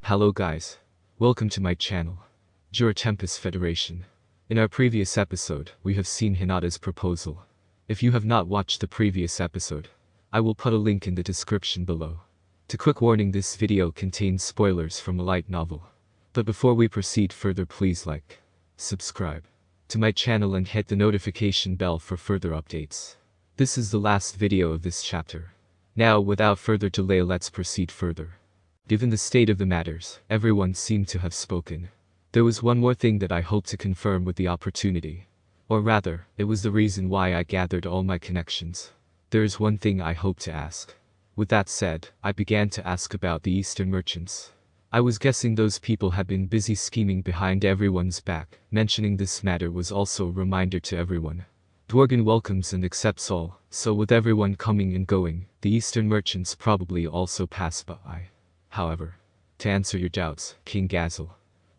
Hello guys. Welcome to my channel, Jura Tempest Federation. In our previous episode, we have seen Hinata's proposal. If you have not watched the previous episode, I will put a link in the description below. To quick warning, this video contains spoilers from a light novel. But before we proceed further, please like, subscribe to my channel and hit the notification bell for further updates. This is the last video of this chapter. Now, without further delay, let's proceed further. Given the state of the matters, everyone seemed to have spoken. There was one more thing that I hoped to confirm with the opportunity. Or rather, it was the reason why I gathered all my connections. There is one thing I hope to ask. With that said, I began to ask about the Eastern merchants. I was guessing those people had been busy scheming behind everyone's back. Mentioning this matter was also a reminder to everyone. Dworgen welcomes and accepts all, so with everyone coming and going, the Eastern merchants probably also pass by. However, to answer your doubts, King Gazel,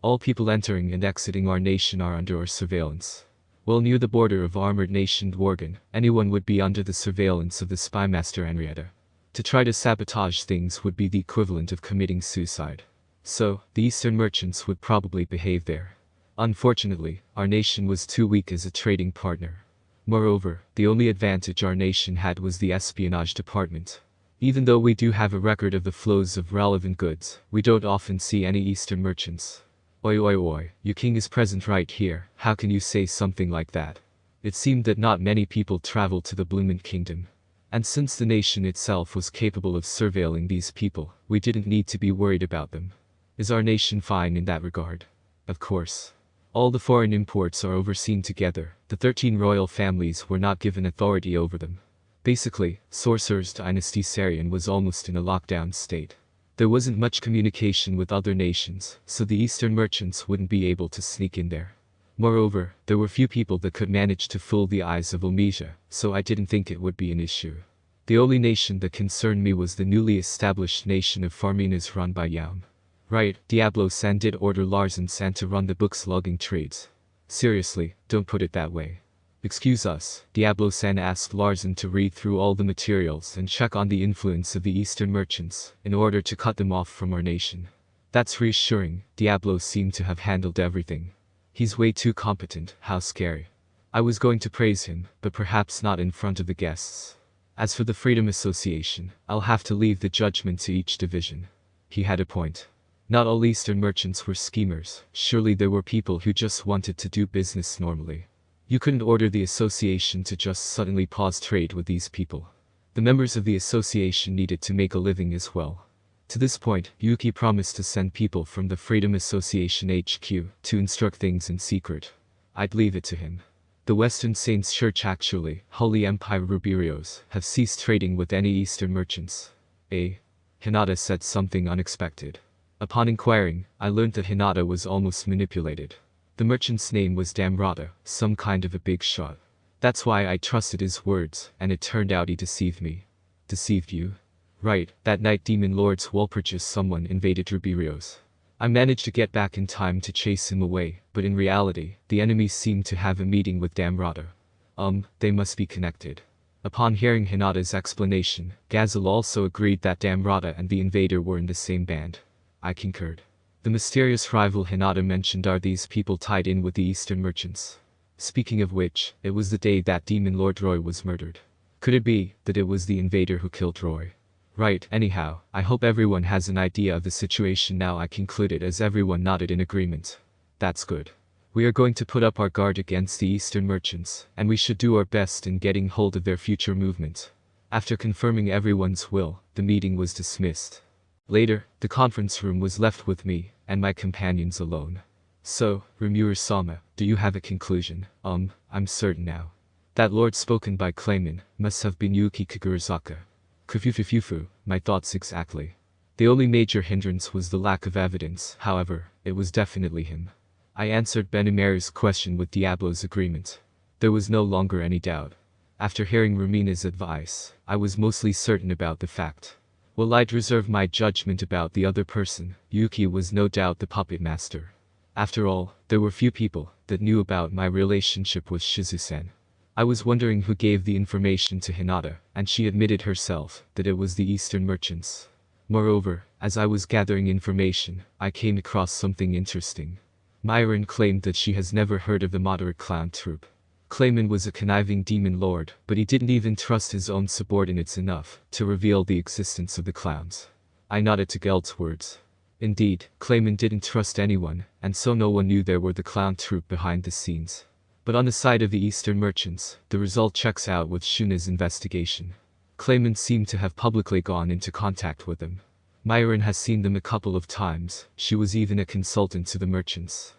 all people entering and exiting our nation are under our surveillance. Well, near the border of armored nation Dworgen, anyone would be under the surveillance of the spymaster Henrietta. To try to sabotage things would be the equivalent of committing suicide. So, the Eastern merchants would probably behave there. Unfortunately, our nation was too weak as a trading partner. Moreover, the only advantage our nation had was the espionage department. Even though we do have a record of the flows of relevant goods, we don't often see any Eastern merchants. Oi oi oi, your king is present right here, how can you say something like that? It seemed that not many people traveled to the Bloomin' Kingdom. And since the nation itself was capable of surveilling these people, we didn't need to be worried about them. Is our nation fine in that regard? Of course. All the foreign imports are overseen together. The 13 royal families were not given authority over them. Basically, Sorcerer's Dynasty Sarian was almost in a lockdown state. There wasn't much communication with other nations, so the Eastern merchants wouldn't be able to sneak in there. Moreover, there were few people that could manage to fool the eyes of Omesia, so I didn't think it would be an issue. The only nation that concerned me was the newly established nation of Farminas run by Yaum. Right, Diablo-san did order Larsen-san to run the books logging trades. Seriously, don't put it that way. Excuse us, Diablo-san asked Larsen to read through all the materials and check on the influence of the Eastern merchants, in order to cut them off from our nation. That's reassuring, Diablo seemed to have handled everything. He's way too competent, how scary. I was going to praise him, but perhaps not in front of the guests. As for the Freedom Association, I'll have to leave the judgment to each division. He had a point. Not all Eastern merchants were schemers, surely there were people who just wanted to do business normally. You couldn't order the association to just suddenly pause trade with these people. The members of the association needed to make a living as well. To this point, Yuki promised to send people from the Freedom Association HQ to instruct things in secret. I'd leave it to him. The Western Saints Church, actually, Holy Empire Ruberios, have ceased trading with any Eastern merchants. Hinata said something unexpected. Upon inquiring, I learned that Hinata was almost manipulated. The merchant's name was Damrata, some kind of a big shot. That's why I trusted his words, and it turned out he deceived me. Deceived you? Right, that night Demon Lord's Walpurgis someone invaded Ruberios. I managed to get back in time to chase him away, but in reality, the enemy seemed to have a meeting with Damrata. They must be connected. Upon hearing Hinata's explanation, Gazel also agreed that Damrata and the invader were in the same band. I concurred. The mysterious rival Hinata mentioned, are these people tied in with the Eastern merchants? Speaking of which, it was the day that Demon Lord Roy was murdered. Could it be that it was the invader who killed Roy? Right, anyhow, I hope everyone has an idea of the situation now, I concluded as everyone nodded in agreement. That's good. We are going to put up our guard against the Eastern merchants, and we should do our best in getting hold of their future movement. After confirming everyone's will, the meeting was dismissed. Later, the conference room was left with me and my companions alone. So, Rimuru-sama, do you have a conclusion? I'm certain now. That lord spoken by Clayman must have been Yuki Kagurazaka. Kufufufufu, my thoughts exactly. The only major hindrance was the lack of evidence, however, it was definitely him. I answered Benimaru's question with Diablo's agreement. There was no longer any doubt. After hearing Rumina's advice, I was mostly certain about the fact. Well, I'd reserve my judgment about the other person. Yuki was no doubt the puppet master. After all, there were few people that knew about my relationship with Shizu-sen. I was wondering who gave the information to Hinata, and she admitted herself that it was the Eastern merchants. Moreover, as I was gathering information, I came across something interesting. Myron claimed that she has never heard of the moderate clown troupe. Clayman was a conniving demon lord, but he didn't even trust his own subordinates enough to reveal the existence of the clowns. I nodded to Geld's words. Indeed, Clayman didn't trust anyone, and so no one knew there were the clown troupe behind the scenes. But on the side of the Eastern merchants, the result checks out with Shuna's investigation. Clayman seemed to have publicly gone into contact with them. Myron has seen them a couple of times. She was even a consultant to the merchants.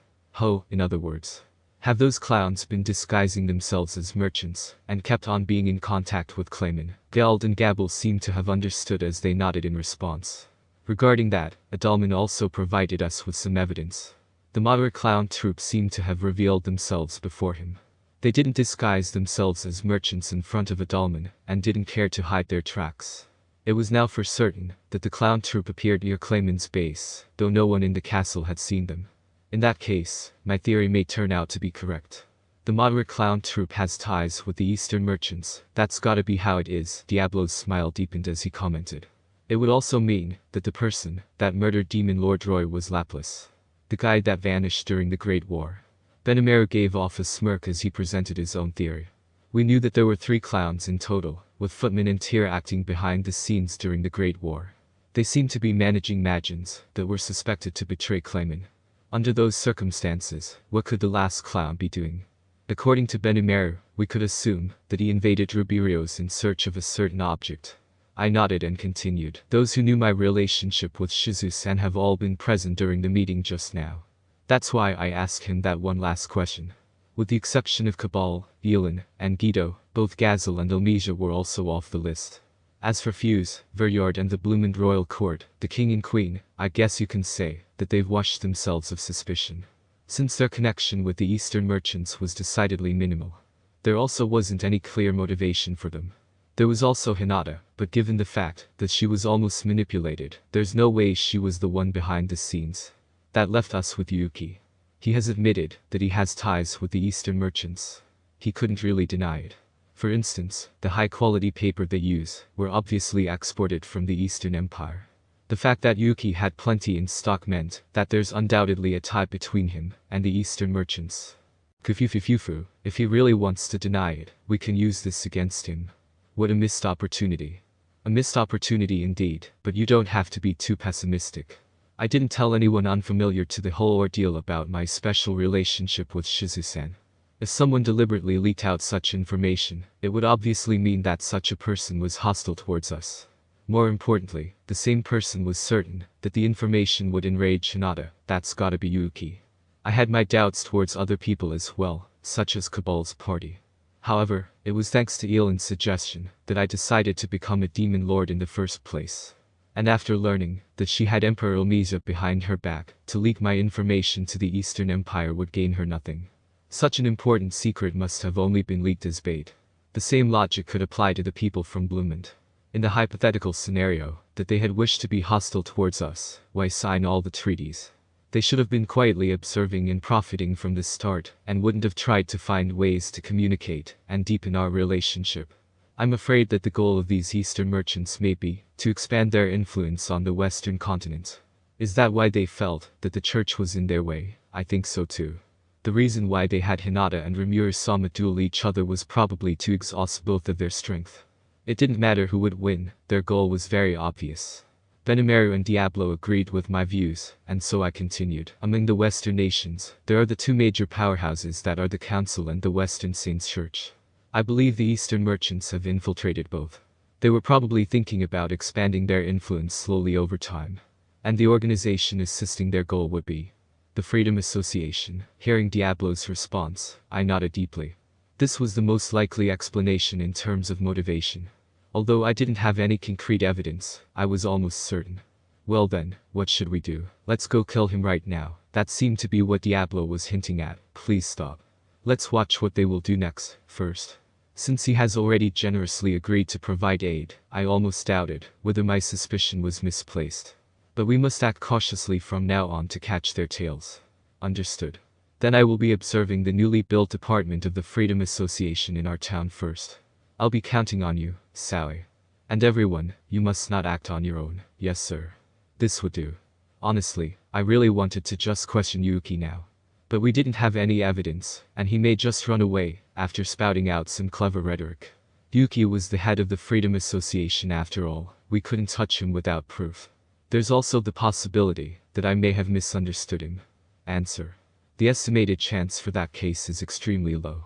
In other words. Have those clowns been disguising themselves as merchants, and kept on being in contact with Clayman? Geld and Gabble seemed to have understood as they nodded in response. Regarding that, Adalman also provided us with some evidence. The moderate clown troupe seemed to have revealed themselves before him. They didn't disguise themselves as merchants in front of Adalman, and didn't care to hide their tracks. It was now for certain that the clown troupe appeared near Clayman's base, though no one in the castle had seen them. In that case, my theory may turn out to be correct. The moderate clown troupe has ties with the Eastern merchants. That's gotta be how it is. Diablo's smile deepened as he commented. It would also mean that the person that murdered Demon Lord Roy was Lapis, the guy that vanished during the Great War. Benimaru gave off a smirk as he presented his own theory. We knew that there were 3 clowns in total, with Footman and Tyr acting behind the scenes during the Great War. They seemed to be managing magians that were suspected to betray Clayman. Under those circumstances, what could the last clown be doing? According to Benimaru, we could assume that he invaded Rubirios in search of a certain object. I nodded and continued. Those who knew my relationship with Shizu-san have all been present during the meeting just now. That's why I asked him that one last question. With the exception of Cabal, Yelan, and Guido, both Gazel and Elmesia were also off the list. As for Fuse, Veryard and the Bloomand Royal Court, the King and Queen, I guess you can say that they've washed themselves of suspicion. Since their connection with the Eastern merchants was decidedly minimal. There also wasn't any clear motivation for them. There was also Hinata, but given the fact that she was almost manipulated, there's no way she was the one behind the scenes. That left us with Yuki. He has admitted that he has ties with the Eastern merchants. He couldn't really deny it. For instance, the high-quality paper they use were obviously exported from the Eastern Empire. The fact that Yuki had plenty in stock meant that there's undoubtedly a tie between him and the Eastern merchants. Kufufufufu, if he really wants to deny it, we can use this against him. What a missed opportunity. A missed opportunity indeed, but you don't have to be too pessimistic. I didn't tell anyone unfamiliar to the whole ordeal about my special relationship with Shizu-san. If someone deliberately leaked out such information, it would obviously mean that such a person was hostile towards us. More importantly, the same person was certain that the information would enrage Hinata. That's gotta be Yuki. I had my doubts towards other people as well, such as Cabal's party. However, it was thanks to Elan's suggestion that I decided to become a demon lord in the first place. And after learning that she had Emperor Elmesia behind her back, to leak my information to the Eastern Empire would gain her nothing. Such an important secret must have only been leaked as bait. The same logic could apply to the people from Bloomand. In the hypothetical scenario that they had wished to be hostile towards us, why sign all the treaties? They should have been quietly observing and profiting from the start, and wouldn't have tried to find ways to communicate and deepen our relationship. I'm afraid that the goal of these Eastern merchants may be to expand their influence on the Western continent. Is that why they felt that the church was in their way? I think so too. The reason why they had Hinata and Rimuru-sama duel each other was probably to exhaust both of their strength. It didn't matter who would win, their goal was very obvious. Benimaru and Diablo agreed with my views, and so I continued. Among the Western nations, there are the 2 major powerhouses that are the Council and the Western Saints Church. I believe the Eastern merchants have infiltrated both. They were probably thinking about expanding their influence slowly over time. And the organization assisting their goal would be the Freedom Association. Hearing Diablo's response, I nodded deeply. This was the most likely explanation in terms of motivation. Although I didn't have any concrete evidence, I was almost certain. Well then, what should we do? Let's go kill him right now. That seemed to be what Diablo was hinting at. Please stop. Let's watch what they will do next, first. Since he has already generously agreed to provide aid, I almost doubted whether my suspicion was misplaced. But we must act cautiously from now on to catch their tails. Understood. Then I will be observing the newly built apartment of the Freedom Association in our town first. I'll be counting on you, Sally. And everyone, you must not act on your own. Yes sir. This would do. Honestly, I really wanted to just question Yuki now. But we didn't have any evidence, and he may just run away, after spouting out some clever rhetoric. Yuki was the head of the Freedom Association after all, we couldn't touch him without proof. There's also the possibility that I may have misunderstood him. Answer. The estimated chance for that case is extremely low.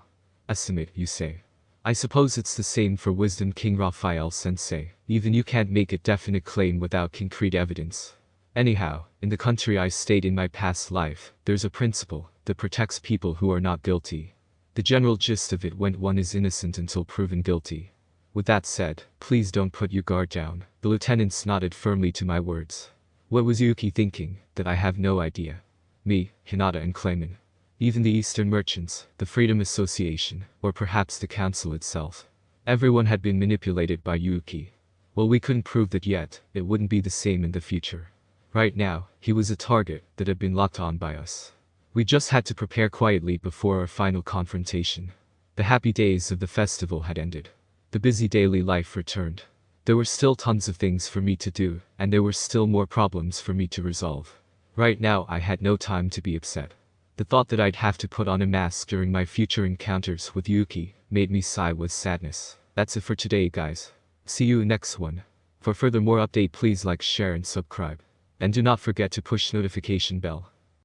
Estimate, you say? I suppose it's the same for Wisdom King Raphael Sensei, even you can't make a definite claim without concrete evidence. Anyhow, in the country I stayed in my past life, there's a principle that protects people who are not guilty. The general gist of it when one is innocent until proven guilty. With that said, please don't put your guard down. The lieutenants nodded firmly to my words. What was Yuki thinking? That I have no idea. Me, Hinata and Clayman. Even the Eastern merchants, the Freedom Association, or perhaps the council itself. Everyone had been manipulated by Yuki. Well, we couldn't prove that yet, it wouldn't be the same in the future. Right now, he was a target that had been locked on by us. We just had to prepare quietly before our final confrontation. The happy days of the festival had ended. The busy daily life returned. There were still tons of things for me to do, and there were still more problems for me to resolve. Right now I had no time to be upset. The thought that I'd have to put on a mask during my future encounters with Yuki made me sigh with sadness. That's it for today guys. See you next one. For further more update please like, share and subscribe. And do not forget to push notification bell.